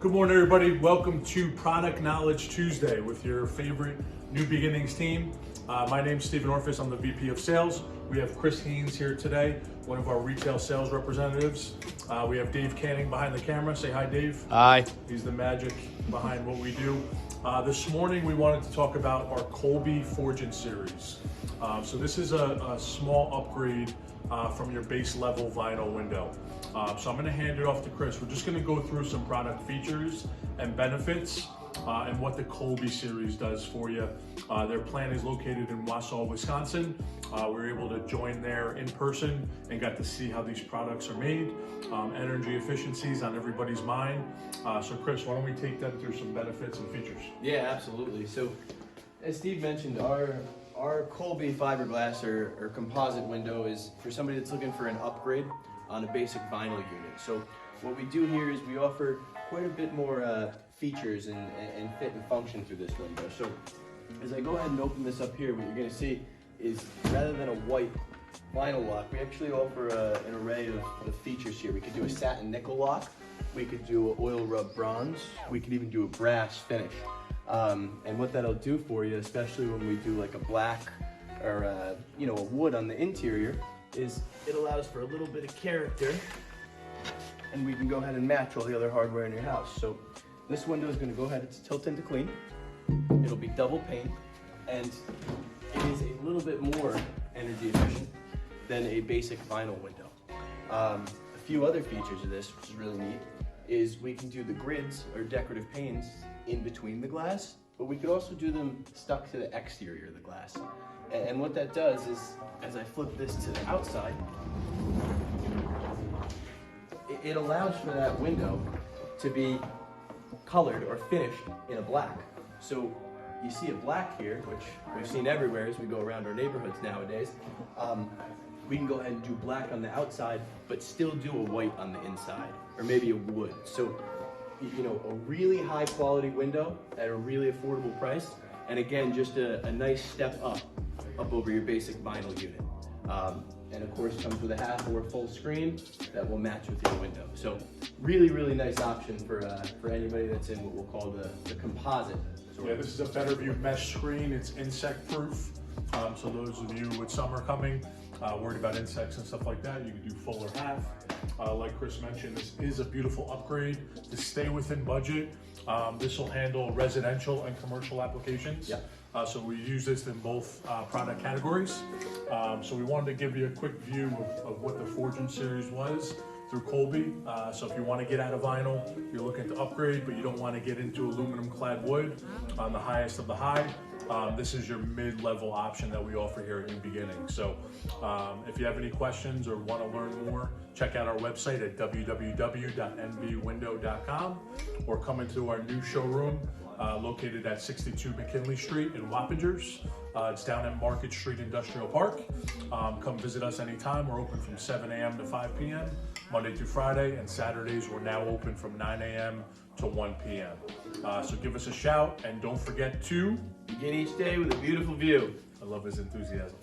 Good morning, everybody. Welcome to Product Knowledge Tuesday with your favorite New Beginnings team. My name's Stephen Orphis. I'm the VP of Sales. We have Chris Haynes here today, one of our retail sales representatives. We have Dave Canning behind the camera. Say hi, Dave. Hi. He's the magic behind what we do. This morning, we wanted to talk about our Kolbe Forgent series. So this is a small upgrade from your base level vinyl window. So I'm going to hand it off to Chris. We're just going to go through some product features and benefits and what the Kolbe series does for you. Their plant is located in Wausau, Wisconsin. We were able to join there in person and got to see how these products are made. Energy efficiencies on everybody's mind. So Chris, why don't we take them through some benefits and features? Yeah, absolutely. So as Steve mentioned, our Kolbe fiberglass or composite window is for somebody that's looking for an upgrade on a basic vinyl unit. So what we do here is we offer quite a bit more features and fit and function through this window. So as I go ahead and open this up here, what you're going to see is rather than a white vinyl lock, we actually offer an array of features here. We could do a satin nickel lock, we could do an oil rub bronze, we could even do a brass finish. And what that'll do for you, especially when we do like a black or a wood on the interior, is it allows for a little bit of character, and we can go ahead and match all the other hardware in your house. So this window is going to go ahead, it's tilt into clean, it'll be double pane, and it is a little bit more energy efficient than a basic vinyl window. A few other features of this, which is really neat, is we can do the grids or decorative panes in between the glass, but we could also do them stuck to the exterior of the glass. And what that does is, as I flip this to the outside, it allows for that window to be colored or finished in a black. So you see a black here, which we've seen everywhere as we go around our neighborhoods nowadays. We can go ahead and do black on the outside, but still do a white on the inside, or maybe a wood. So, a really high quality window at a really affordable price. And again, just a nice step up over your basic vinyl unit. And of course comes with a half or full screen that will match with your window. So really, really nice option for anybody that's in what we'll call the composite. Yeah, this is a better view mesh screen. It's insect proof. So those of you with summer coming, worried about insects and stuff like that, you can do full or half. Like Chris mentioned, this is a beautiful upgrade to stay within budget. This will handle residential and commercial applications. Yeah. So we use this in both product categories. So we wanted to give you a quick view of what the Forgent series was through Kolbe. So if you want to get out of vinyl, you're looking to upgrade, but you don't want to get into aluminum clad wood on the highest of the high, this is your mid-level option that we offer here at New Beginning. So if you have any questions or want to learn more, check out our website at www.nbwindow.com or come into our new showroom located at 62 McKinley Street in Wappingers. It's down at Market Street Industrial Park. Come visit us anytime. We're open from 7 a.m. to 5 p.m. Monday through Friday, and Saturdays we're now open from 9 a.m. to 1 p.m. So give us a shout, and don't forget to begin each day with a beautiful view. I love his enthusiasm.